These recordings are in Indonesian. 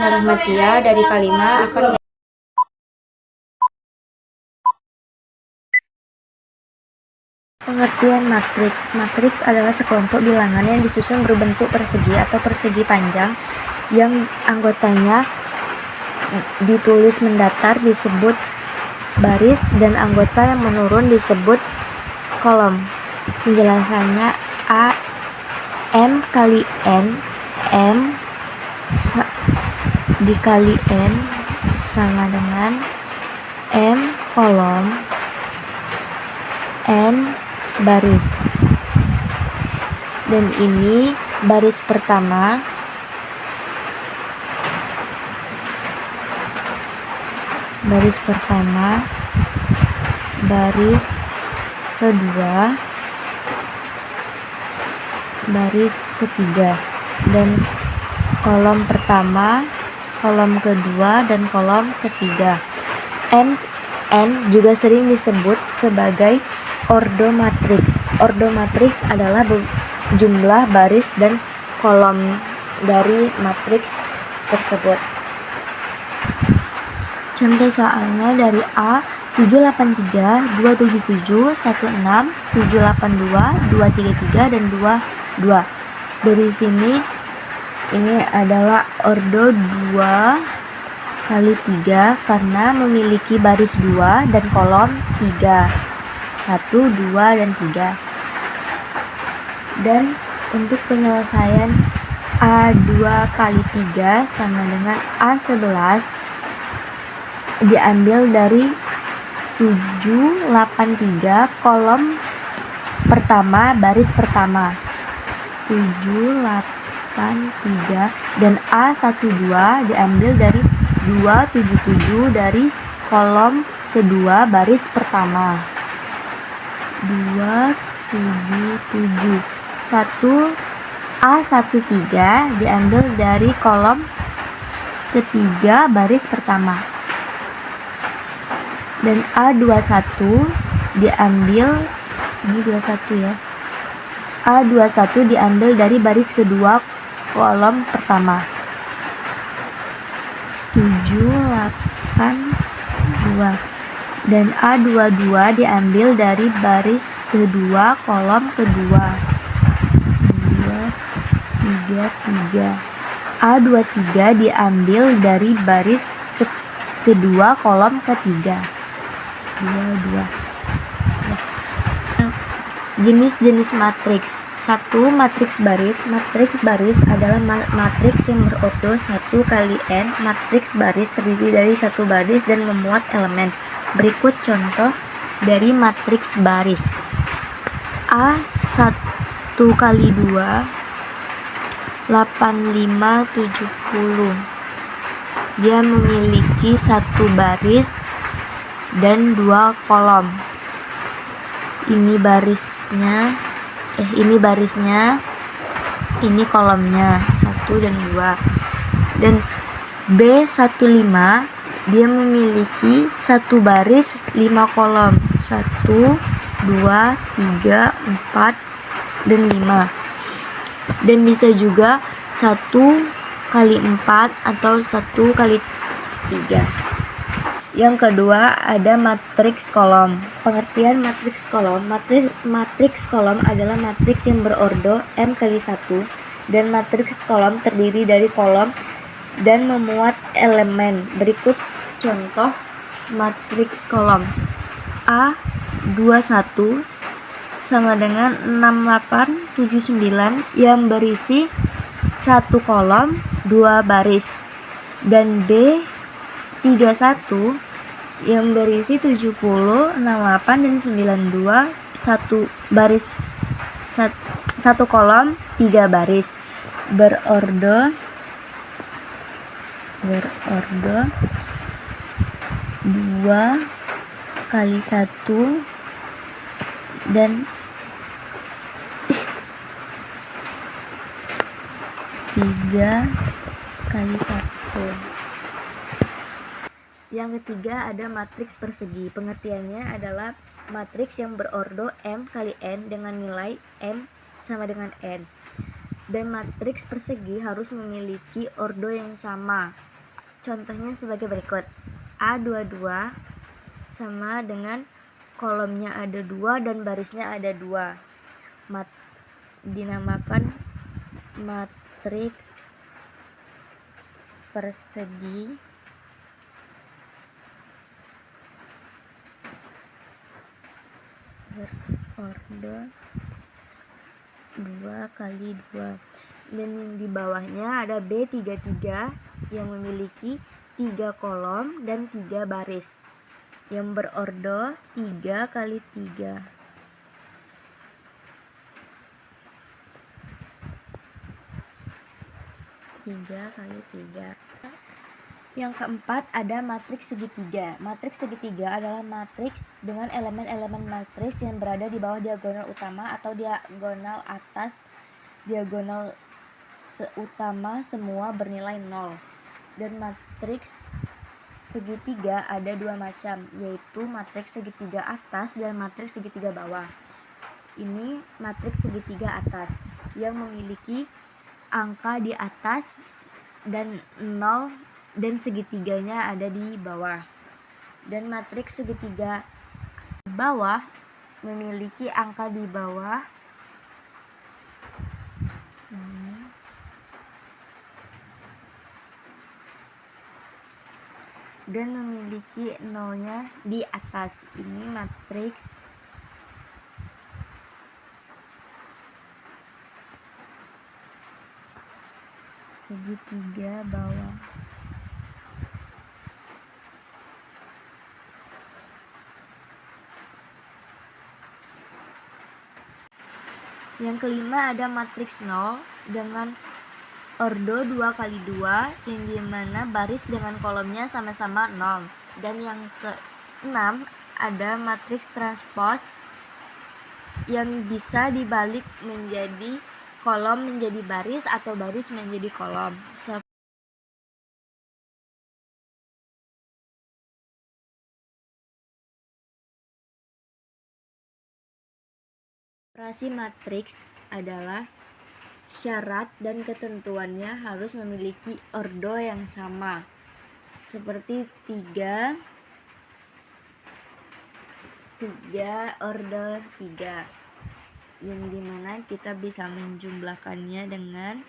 Dina Rahmatia dari Kalima akan pengertian matriks. Matriks adalah sekelompok bilangan yang disusun berbentuk persegi atau persegi panjang yang anggotanya ditulis mendatar disebut baris dan anggota yang menurun disebut kolom. Penjelasannya A M kali N, M dikali N sama dengan M kolom N baris. Dan ini baris pertama, baris kedua, baris ketiga, dan kolom pertama, kolom kedua, dan kolom ketiga. N juga sering disebut sebagai ordo matriks. Ordo matriks adalah jumlah baris dan kolom dari matriks tersebut. Contoh soalnya dari A 783, 277, 16, 782, 233, dan 22. Dari sini ini adalah ordo 2 kali 3 karena memiliki baris 2 dan kolom 3. 1, 2, dan 3. Dan untuk penyelesaian A2 kali 3 sama dengan A11 diambil dari 783 kolom pertama baris pertama 783 dan A12 diambil dari 277 dari kolom kedua baris pertama 277. 1A13 diambil dari kolom ketiga baris pertama dan A21 diambil ini 21 ya. A21 diambil dari baris kedua kolom pertama 782 dan A22 diambil dari baris kedua kolom kedua 233. A23 diambil dari baris kedua kolom ketiga 22. Jenis-jenis matriks. 1. Matriks baris. Matriks baris adalah matriks yang berordo 1 kali N. Matriks baris terdiri dari satu baris dan memuat elemen. Berikut contoh dari matriks baris. A 1 kali 2 85 70. Dia memiliki satu baris dan dua kolom. Ini barisnya, ini kolomnya 1 dan 2. Dan B15 dia memiliki satu baris 5 kolom 1 2 3 4 dan 5. Dan bisa juga 1 kali 4 atau 1 kali 3. Yang kedua ada matriks kolom. Pengertian matriks kolom. Matriks kolom adalah matriks yang berordo M kali 1 dan matriks kolom terdiri dari kolom dan memuat elemen. Berikut contoh matriks kolom. A21 sama dengan 6879 yang berisi satu kolom, 2 baris, dan B31 yang berisi 70, 68, dan 92 satu baris, satu kolom, 3 baris, berordo 2 kali 1 dan 3 kali 1. Yang ketiga ada matriks persegi. Pengertiannya adalah matriks yang berordo M kali N dengan nilai M sama dengan N. Dan matriks persegi harus memiliki ordo yang sama. Contohnya sebagai berikut. A22 sama dengan kolomnya ada 2 dan barisnya ada 2. Dinamakan matriks persegi berorder 2 kali 2. Dan yang di bawahnya ada B33 yang memiliki 3 kolom dan 3 baris yang berorder 3 kali 3. Yang keempat ada matriks segitiga. Matriks segitiga adalah matriks dengan elemen-elemen matriks yang berada di bawah diagonal utama atau diagonal atas diagonal utama semua bernilai 0. Dan matriks segitiga ada 2 macam, yaitu matriks segitiga atas dan matriks segitiga bawah. Ini matriks segitiga atas yang memiliki angka di atas dan 0 dan segitiganya ada di bawah. Dan matriks segitiga bawah memiliki angka di bawah dan memiliki 0-nya di atas. Ini matriks segitiga bawah. Yang kelima ada matriks 0 dengan ordo 2 kali 2 yang dimana baris dengan kolomnya sama-sama 0. Dan yang keenam ada matriks transpose yang bisa dibalik menjadi kolom menjadi baris atau baris menjadi kolom. Operasi matriks adalah syarat dan ketentuannya harus memiliki ordo yang sama, seperti 3 ordo 3, yang dimana kita bisa menjumlahkannya dengan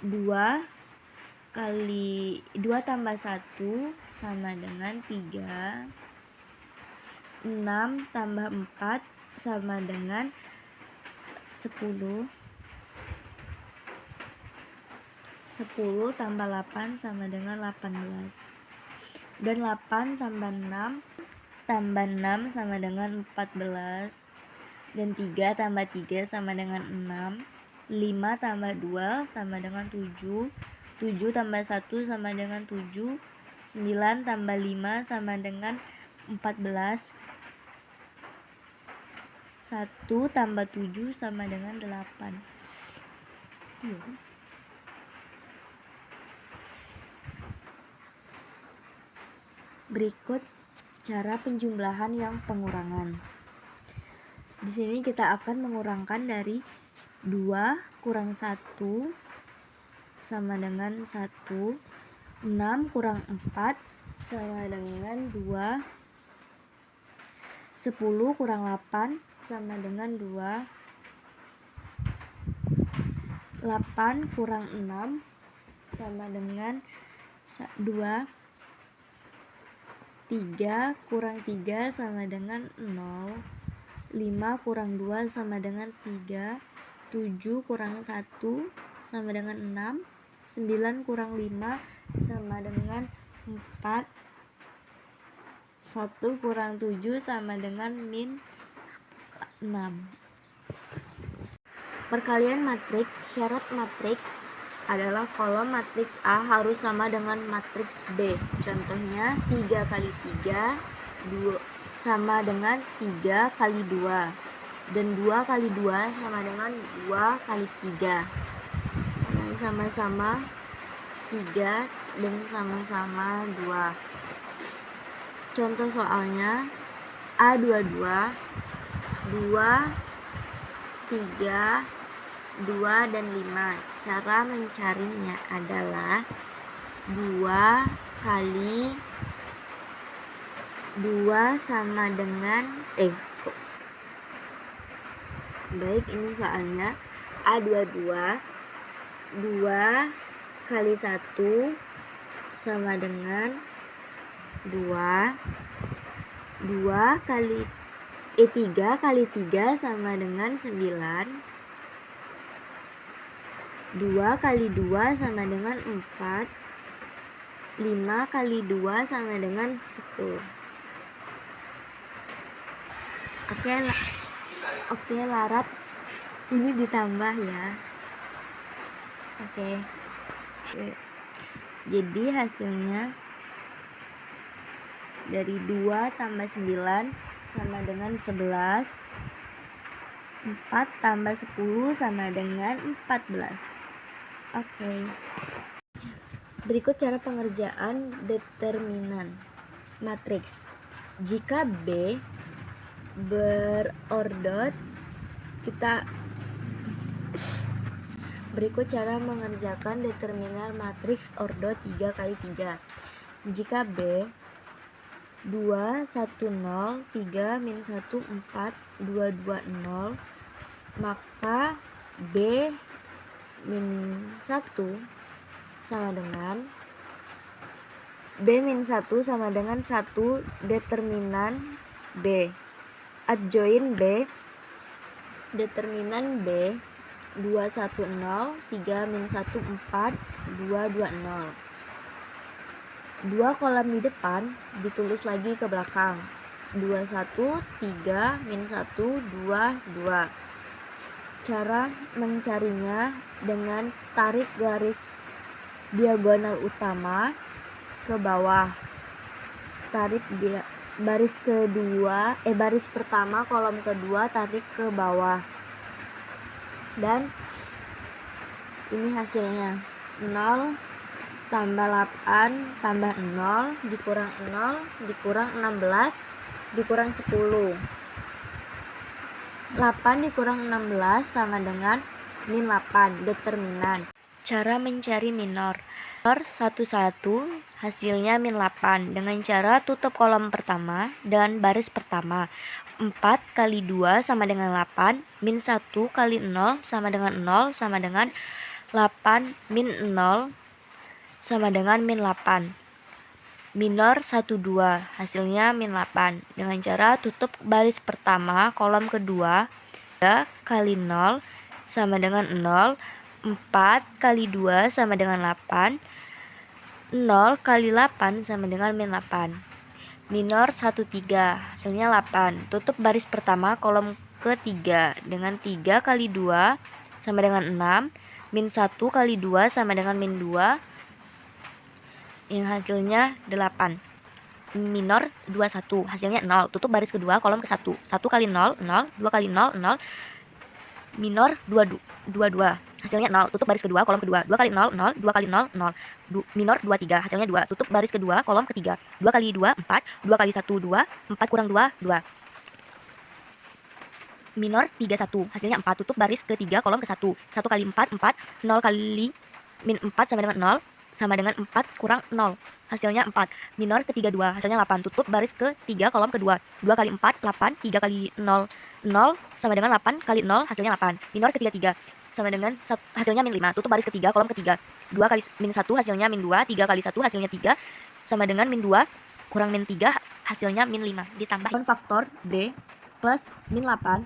2 tambah 1 sama dengan 3, 6 tambah 4 sama dengan 10, 10 tambah 8 sama dengan 18, dan 8 tambah 6 sama dengan 14, dan 3 tambah 3 sama dengan 6, 5 tambah 2 sama dengan 7, 7 tambah 1 sama dengan 7, 9 tambah 5 sama dengan 14, 1 tambah 7 sama dengan 8. Berikut cara penjumlahan yang pengurangan. Di sini kita akan mengurangkan dari 2 kurang 1 sama dengan 1, 6 kurang 4 sama dengan 2, 10 kurang 8 sama dengan 2, 8 kurang 6 sama dengan 2, 3 kurang 3 sama dengan 0, 5 kurang 2 sama dengan 3, 7 kurang 1 sama dengan 6, 9 kurang 5 sama dengan 4, 1 kurang 7 sama dengan min 6. Perkalian matriks. Syarat matriks adalah kolom matriks A harus sama dengan matriks B. Contohnya 3 kali 3 sama dengan 3 kali 2, dan 2 kali 2 sama dengan 2 kali 3. Dan sama-sama 3 dan sama-sama 2. Contoh soalnya A22 2, 3, 2, dan 5. Cara mencarinya adalah 2 kali 2 sama dengan baik, ini soalnya A22 2 kali 1 sama dengan 2 kali 3 kali 3 sama dengan 9, 2 kali 2 sama dengan 4, 5 kali 2 sama dengan 10. Oke, Larat, ini ditambah ya. Oke. Jadi hasilnya dari 2 tambah 9 sama dengan 11, 4 tambah 10 sama dengan 14. Oke. Berikut cara pengerjaan determinan matriks. Jika B berordot, berikut cara mengerjakan determinan matriks ordot 3 kali 3. Jika B 2, 1, 0, 3, min 1, 4, 2, 2, 0, maka B min 1 sama dengan B min 1 sama dengan 1 determinan B. Adjoin B, determinan B 2, 1, 0, 3, min 1, 4, 2, 2, 0. 2 kolom di depan ditulis lagi ke belakang. 2, 1, 3, min 1, 2, 2. Cara mencarinya dengan tarik garis diagonal utama ke bawah. Tarik baris pertama kolom kedua tarik ke bawah. Dan ini hasilnya 0 tambah 8 tambah 0 dikurang 0 dikurang 16 dikurang 10. 8 dikurang 16 sama dengan min 8, determinan. Cara mencari minor. Minor 11 hasilnya min 8 dengan cara tutup kolom pertama dan baris pertama. 4 kali 2 sama dengan 8, min 1 kali 0 sama dengan 0 sama dengan 8 min 0 sama dengan min 8. Minor 12 hasilnya min 8 dengan cara tutup baris pertama kolom kedua. 3 kali 0 sama dengan 0, 4 kali 2 sama dengan 8, 0 kali 8 sama dengan min 8. Minor 13 hasilnya 8. Tutup baris pertama kolom ketiga dengan 3 kali 2 sama dengan 6, min 1 kali 2 sama dengan min 2, yang hasilnya 8. Minor 21 hasilnya 0. Tutup baris kedua kolom ke 1. 1 kali 0, 0, 2 kali 0, 0. Minor 22 hasilnya 0. Tutup baris kedua kolom kedua. 2 kali 0, 0, 2 kali 0, 0. Minor 23 hasilnya 2. Tutup baris kedua kolom ketiga. 2 kali 2, 4. 2 kali 1, 2. 4 kurang 2, 2. Minor 31 hasilnya 4. Tutup baris ketiga kolom ke 1. 1 kali 4, 4. 0 kali min 4 sama dengan 0 sama dengan 4 kurang 0. Hasilnya 4. Minor ketiga 2 hasilnya 8. Tutup baris ketiga kolom kedua. 2 kali 4, 8. 3 kali 0, 0 sama dengan 8 kali 0 hasilnya 8. Minor ketiga 3 sama dengan hasilnya min 5. Tutup baris ketiga kolom ketiga. 2 kali min 1 hasilnya min 2. 3 kali 1 hasilnya 3 sama dengan min 2 kurang min 3 hasilnya min 5. Ditambah faktor B plus min 8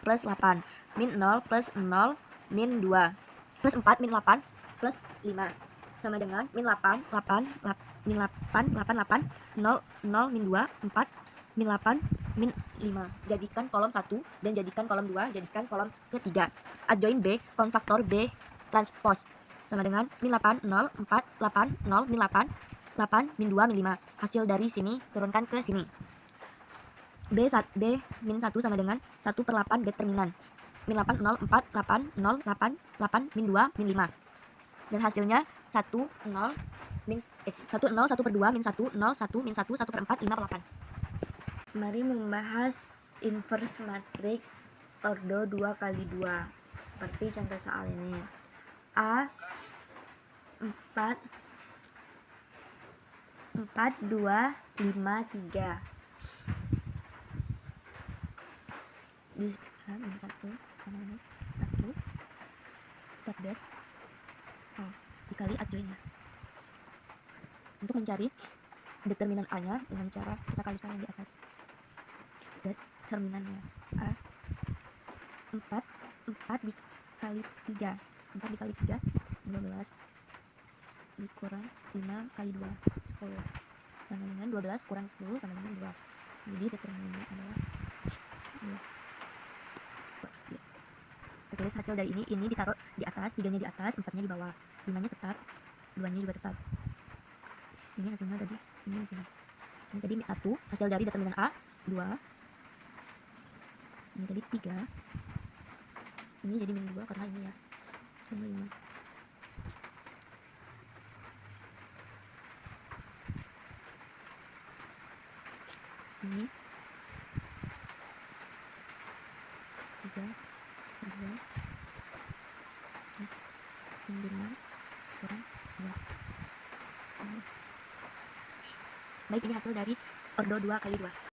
plus 8 min 0 plus 0 min 2 plus 4 min 8 plus 5 sama dengan min 8 min 8 0 0 min 2 4 min 8 min 5. Jadikan kolom 1 dan jadikan kolom 2, jadikan kolom ketiga. Adjoin B konfaktor B transpose sama dengan min 8 0 4 8 0 min 8 8 min 2 min 5. Hasil dari sini turunkan ke sini. B min 1 sama dengan 1 per 8 determinan. Min 8 0 4 8 0 8 8 min 2 min 5. Dan hasilnya 1 0 min 1 0 1 per 2 min 1 0 1 min 1 1 per 4 5 per 8. Mari membahas inverse matriks ordo 2 kali 2 seperti contoh soal ini. A 4 4, 2, 5, 3. Di ini 1 sama ini 1 dapat dikali adjoinnya. Untuk mencari determinan A nya dengan cara kita kalikan yang di atas. Determinannya A 4 dikali 3, 4 dikali 3 12 dikurang 5 kali 2 10 sama dengan 12 kurang 10 sama dengan 2. Jadi determinannya adalah 2. Kita tulis hasil dari ini ditaruh di atas, 3-nya di atas, 4-nya di bawah, 5-nya tetap, 2-nya juga tetap. Ini hasilnya tadi, ini hasilnya. Ini tadi 1, hasil dari determinan A 2. Ini tadi 3. Ini jadi min 2 karena ini ya. Sama 5. Ini 3 2 5 kurang 2. Baik, ini hasil dari ordo 2 kali 2.